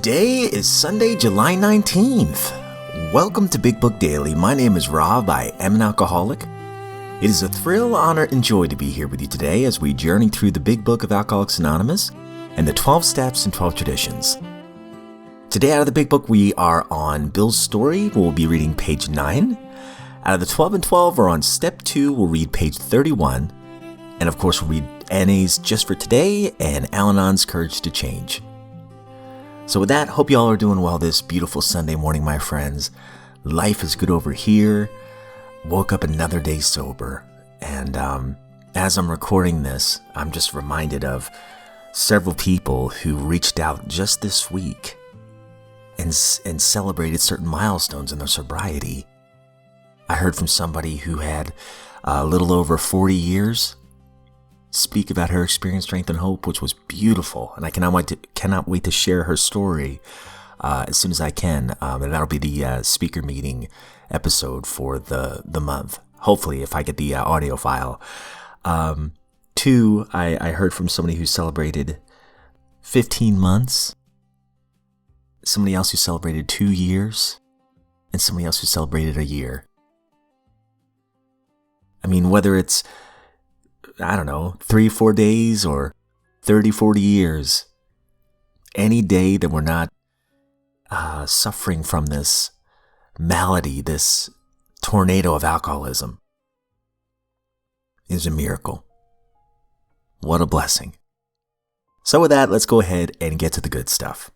Today is Sunday, July 19th. Welcome to Big Book Daily. My name is Rob. I am an alcoholic. It is a thrill, honor, and joy to be here with you today as we journey through the Big Book of Alcoholics Anonymous and the 12 Steps and 12 Traditions. Today out of the Big Book, we are on Bill's story. We'll be reading page 9. Out of the 12 and 12, we're on step 2. We'll read page 31. And of course, we'll read Annie's Just for Today and Al-Anon's Courage to Change. So with that, hope you all are doing well this beautiful Sunday morning, my friends. Life is good over here. Woke up another day sober. And as I'm recording this, I'm just reminded of several people who reached out just this week and celebrated certain milestones in their sobriety. I heard from somebody who had a little over 40 years speak about her experience, strength, and hope, which was beautiful. And I cannot wait to share her story as soon as I can. And that'll be the speaker meeting episode for the month. Hopefully, if I get the audio file. 2, I heard from somebody who celebrated 15 months, somebody else who celebrated 2 years, and somebody else who celebrated a year. I mean, whether it's 3-4 days or 30-40 years, any day that we're not suffering from this malady, this tornado of alcoholism, is a miracle. What a blessing. So with that, let's go ahead and get to the good stuff.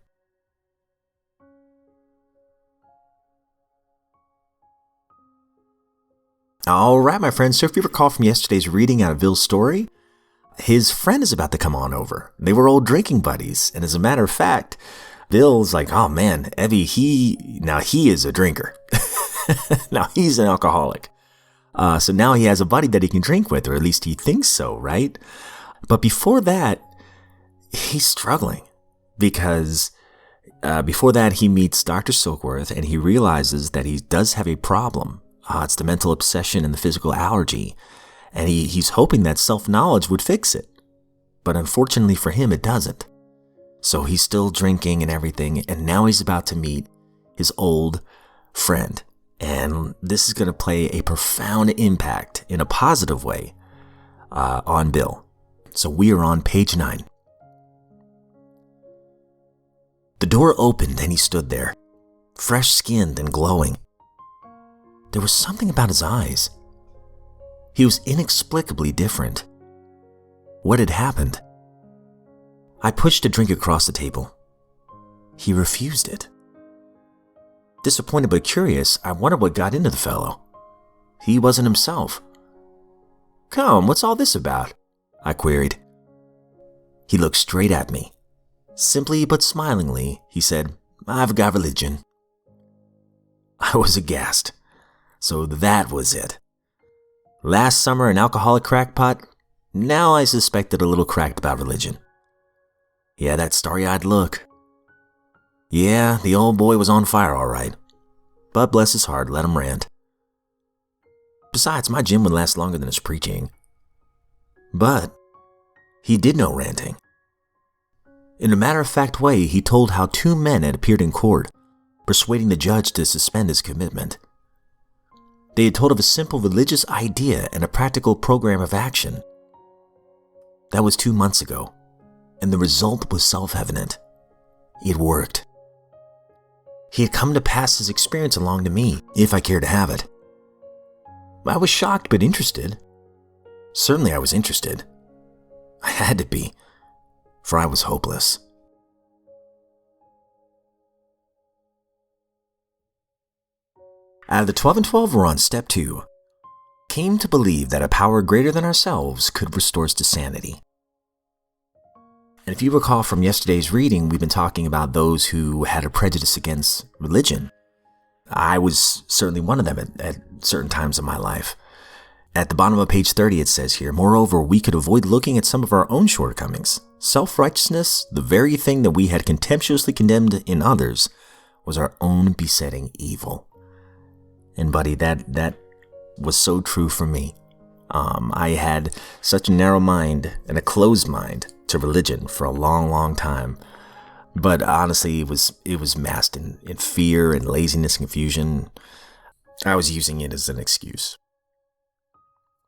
All right, my friends, so if you recall from yesterday's reading out of Bill's story, his friend is about to come on over. They were old drinking buddies, and as a matter of fact, Bill's like, oh man, Evie, he is a drinker. Now he's an alcoholic. So now he has a buddy that he can drink with, or at least he thinks so, right? But before that, he's struggling because before that, he meets Dr. Silkworth, and he realizes that he does have a problem. It's the mental obsession and the physical allergy, and he's hoping that self-knowledge would fix it. But unfortunately for him, it doesn't. So he's still drinking and everything, and now he's about to meet his old friend. And this is going to play a profound impact in a positive way on Bill. So we are on page 9. The door opened and he stood there, fresh-skinned and glowing. There was something about his eyes. He was inexplicably different. What had happened? I pushed a drink across the table. He refused it. Disappointed but curious, I wondered what got into the fellow. He wasn't himself. Come, what's all this about? I queried. He looked straight at me. Simply but smilingly, he said, I've got religion. I was aghast. So that was it. Last summer an alcoholic crackpot, now I suspected a little cracked about religion. Yeah, that starry-eyed look. Yeah, the old boy was on fire all right. But bless his heart, let him rant. Besides, my gym would last longer than his preaching. But he did no ranting. In a matter-of-fact way, he told how 2 men had appeared in court, persuading the judge to suspend his commitment. They had told of a simple religious idea and a practical program of action. That was 2 months ago, and the result was self-evident. It worked. He had come to pass his experience along to me, if I cared to have it. I was shocked but interested. Certainly I was interested. I had to be, for I was hopeless. Out of the 12 and 12, we're on step 2. Came to believe that a power greater than ourselves could restore us to sanity. And if you recall from yesterday's reading, we've been talking about those who had a prejudice against religion. I was certainly one of them at certain times in my life. At the bottom of page 30, it says here, moreover, we could avoid looking at some of our own shortcomings. Self-righteousness, the very thing that we had contemptuously condemned in others, was our own besetting evil. And buddy, that was so true for me. I had such a narrow mind and a closed mind to religion for a long, long time. But honestly, it was masked in fear and laziness and confusion. I was using it as an excuse.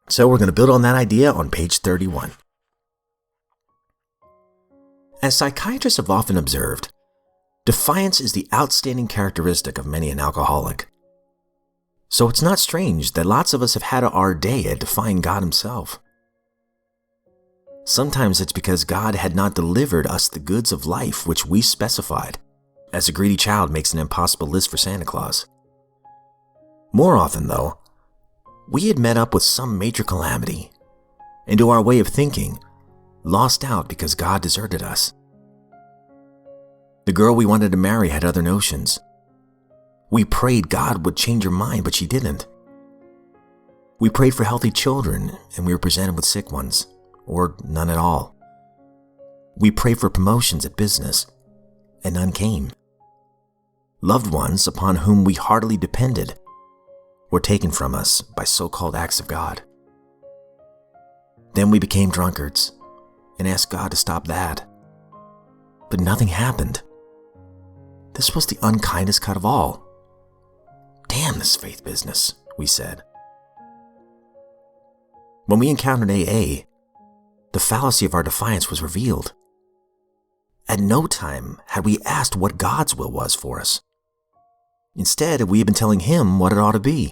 So we're going to build on that idea on page 31. As psychiatrists have often observed, defiance is the outstanding characteristic of many an alcoholic. So it's not strange that lots of us have had our day at defying God himself. Sometimes it's because God had not delivered us the goods of life which we specified, as a greedy child makes an impossible list for Santa Claus. More often, though, we had met up with some major calamity, and to our way of thinking, lost out because God deserted us. The girl we wanted to marry had other notions. We prayed God would change her mind, but she didn't. We prayed for healthy children, and we were presented with sick ones, or none at all. We prayed for promotions at business, and none came. Loved ones upon whom we heartily depended were taken from us by so-called acts of God. Then we became drunkards and asked God to stop that. But nothing happened. This was the unkindest cut of all. Damn this faith business, we said. When we encountered AA, the fallacy of our defiance was revealed. At no time had we asked what God's will was for us. Instead, we had been telling him what it ought to be.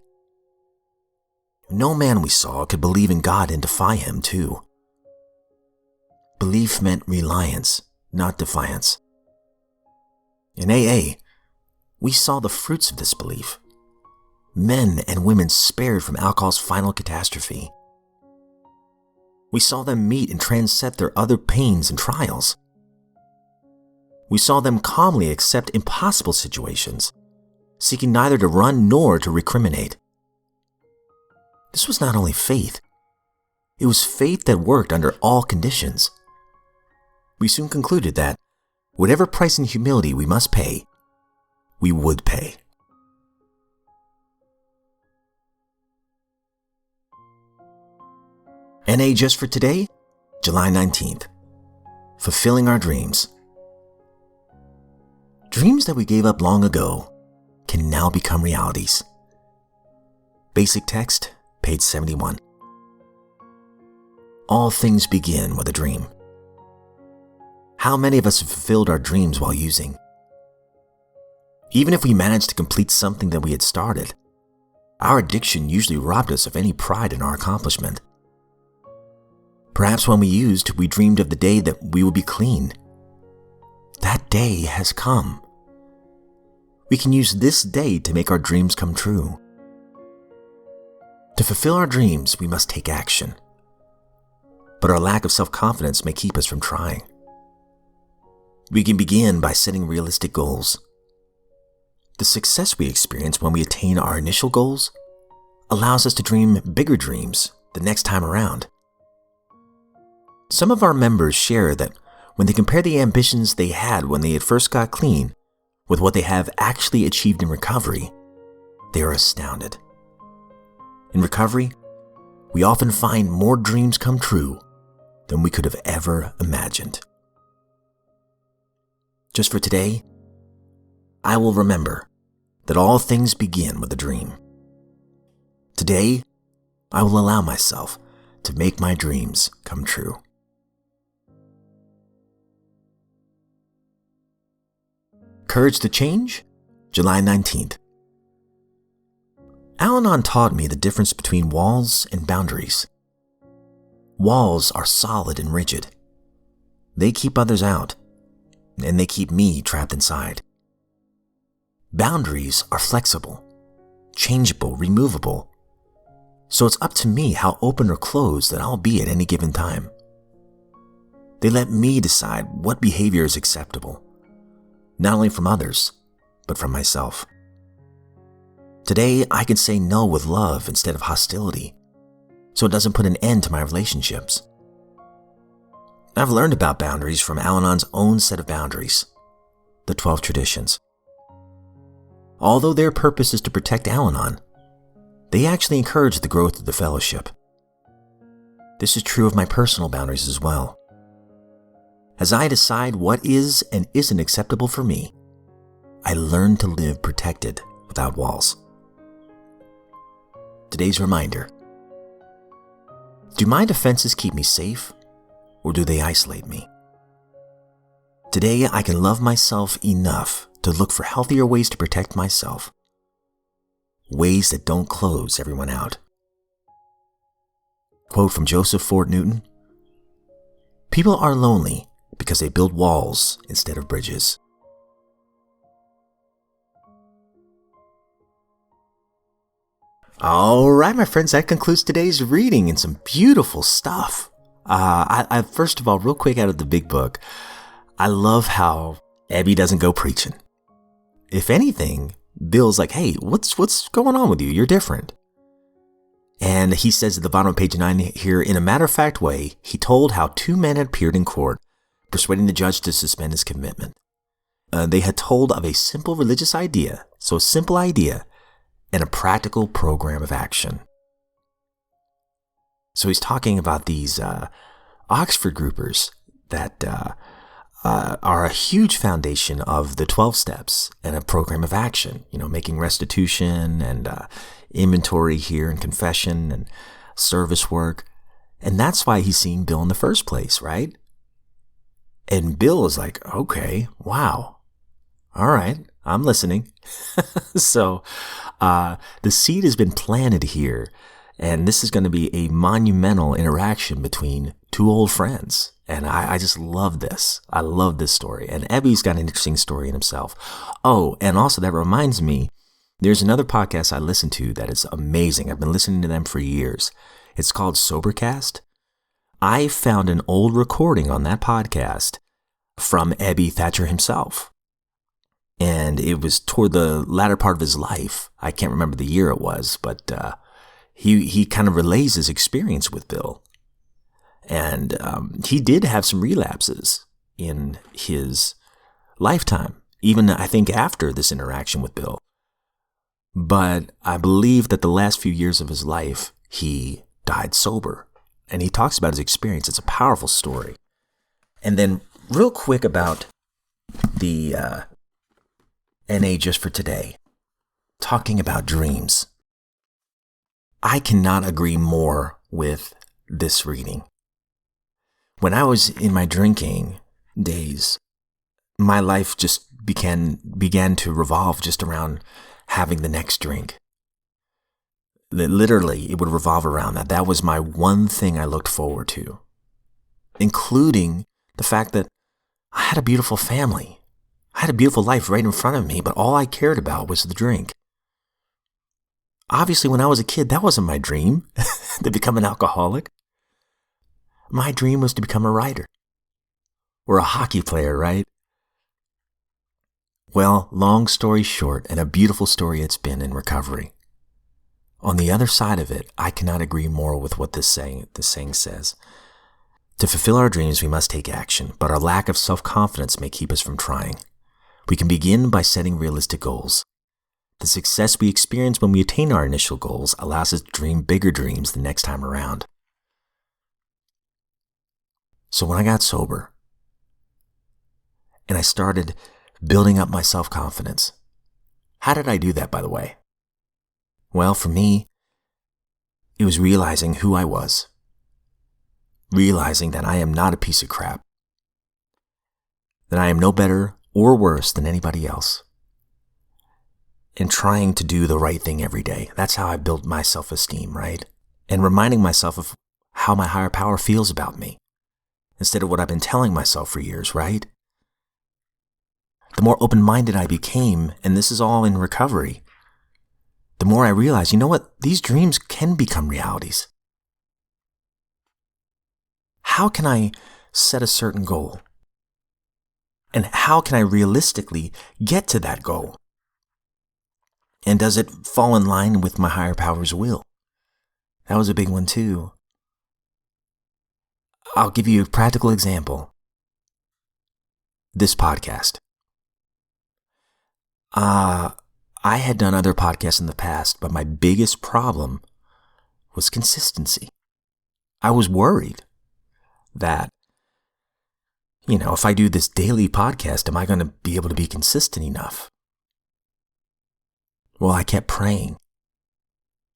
No man we saw could believe in God and defy him too. Belief meant reliance, not defiance. In AA, we saw the fruits of this belief. Men and women spared from alcohol's final catastrophe. We saw them meet and transcend their other pains and trials. We saw them calmly accept impossible situations, seeking neither to run nor to recriminate. This was not only faith, it was faith that worked under all conditions. We soon concluded that whatever price in humility we must pay, we would pay. NA just for today, July 19th. Fulfilling our dreams. Dreams that we gave up long ago can now become realities. Basic text, page 71. All things begin with a dream. How many of us have fulfilled our dreams while using? Even if we managed to complete something that we had started, our addiction usually robbed us of any pride in our accomplishment. Perhaps when we used, we dreamed of the day that we would be clean. That day has come. We can use this day to make our dreams come true. To fulfill our dreams, we must take action. But our lack of self-confidence may keep us from trying. We can begin by setting realistic goals. The success we experience when we attain our initial goals allows us to dream bigger dreams the next time around. Some of our members share that when they compare the ambitions they had when they had first got clean with what they have actually achieved in recovery, they are astounded. In recovery, we often find more dreams come true than we could have ever imagined. Just for today, I will remember that all things begin with a dream. Today, I will allow myself to make my dreams come true. Courage to Change, July 19th. Al-Anon taught me the difference between walls and boundaries. Walls are solid and rigid. They keep others out, and they keep me trapped inside. Boundaries are flexible, changeable, removable, so it's up to me how open or closed that I'll be at any given time. They let me decide what behavior is acceptable, not only from others, but from myself. Today, I can say no with love instead of hostility, so it doesn't put an end to my relationships. I've learned about boundaries from Al-Anon's own set of boundaries, the 12 traditions. Although their purpose is to protect Al-Anon, they actually encourage the growth of the fellowship. This is true of my personal boundaries as well. As I decide what is and isn't acceptable for me, I learn to live protected without walls. Today's reminder: do my defenses keep me safe, or do they isolate me? Today, I can love myself enough to look for healthier ways to protect myself, ways that don't close everyone out. Quote from Joseph Fort Newton: "People are lonely because they build walls instead of bridges." All right, my friends, that concludes today's reading and some beautiful stuff. I first of all, real quick out of the big book, I love how Abby doesn't go preaching. If anything, Bill's like, "Hey, what's going on with you? You're different." And he says at the bottom of page 9 here, in a matter-of-fact way, he told how two men had appeared in court, persuading the judge to suspend his commitment. They had told of a simple religious idea, so a simple idea, and a practical program of action. So he's talking about these Oxford groupers that are a huge foundation of the 12 steps and a program of action, making restitution and inventory here and confession and service work. And that's why he's seeing Bill in the first place, right? And Bill is like, okay, wow. All right, I'm listening. So the seed has been planted here, and this is going to be a monumental interaction between two old friends. And I just love this. I love this story. And Ebby's got an interesting story in himself. Oh, and also that reminds me, there's another podcast I listen to that is amazing. I've been listening to them for years. It's called Sobercast. I found an old recording on that podcast from Ebby Thatcher himself. And it was toward the latter part of his life. I can't remember the year it was, but he kind of relays his experience with Bill. And he did have some relapses in his lifetime, even I think after this interaction with Bill. But I believe that the last few years of his life, he died sober. And he talks about his experience. It's a powerful story. And then real quick about the NA just for today, talking about dreams. I cannot agree more with this reading. When I was in my drinking days, my life just began to revolve just around having the next drink. Literally, it would revolve around that. That was my one thing I looked forward to, including the fact that I had a beautiful family. I had a beautiful life right in front of me, but all I cared about was the drink. Obviously, when I was a kid, that wasn't my dream, to become an alcoholic. My dream was to become a writer or a hockey player, right? Well, long story short, and a beautiful story it's been in recovery. On the other side of it, I cannot agree more with what this saying says. To fulfill our dreams, we must take action, but our lack of self-confidence may keep us from trying. We can begin by setting realistic goals. The success we experience when we attain our initial goals allows us to dream bigger dreams the next time around. So when I got sober, and I started building up my self-confidence, how did I do that, by the way? Well, for me, it was realizing who I was. Realizing that I am not a piece of crap. That I am no better or worse than anybody else. And trying to do the right thing every day. That's how I built my self-esteem, right? And reminding myself of how my higher power feels about me, instead of what I've been telling myself for years, right? The more open-minded I became, and this is all in recovery, the more I realized, you know what? These dreams can become realities. How can I set a certain goal? And how can I realistically get to that goal? And does it fall in line with my higher power's will? That was a big one too. I'll give you a practical example. This podcast. I had done other podcasts in the past, but my biggest problem was consistency. I was worried that, if I do this daily podcast, am I going to be able to be consistent enough? Well, I kept praying,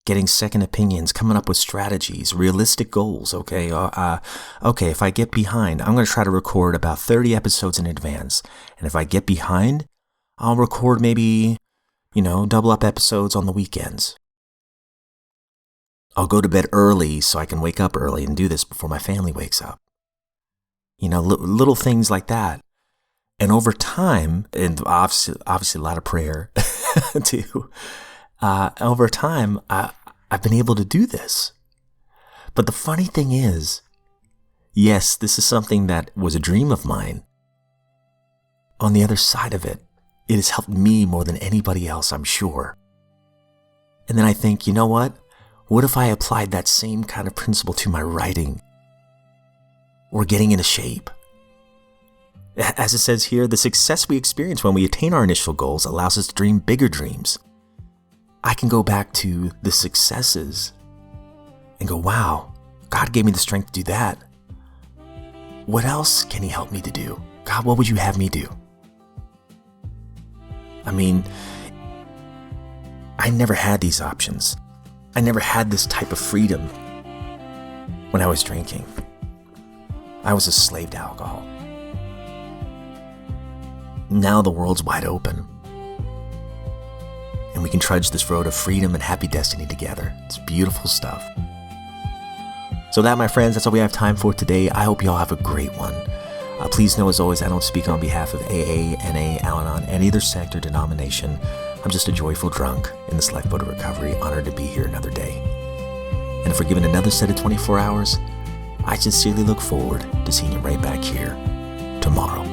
getting second opinions, coming up with strategies, realistic goals. Okay, if I get behind, I'm going to try to record about 30 episodes in advance. And if I get behind, I'll record maybe, double up episodes on the weekends. I'll go to bed early so I can wake up early and do this before my family wakes up. Little things like that. And over time, and obviously a lot of prayer too, over time, I've been able to do this. But the funny thing is, yes, this is something that was a dream of mine. On the other side of it, it has helped me more than anybody else, I'm sure. And then I think, you know what? What if I applied that same kind of principle to my writing or getting into shape? As it says here, the success we experience when we attain our initial goals allows us to dream bigger dreams. I can go back to the successes and go, wow, God gave me the strength to do that. What else can He help me to do? God, what would you have me do? I mean, I never had these options. I never had this type of freedom when I was drinking. I was a slave to alcohol. Now the world's wide open. And we can trudge this road of freedom and happy destiny together. It's beautiful stuff. So that, my friends, that's all we have time for today. I hope you all have a great one. Please know, as always, I don't speak on behalf of AA, NA, Al-Anon, any other sect or denomination. I'm just a joyful drunk in this lifeboat of recovery, honored to be here another day. And if we're given another set of 24 hours, I sincerely look forward to seeing you right back here tomorrow.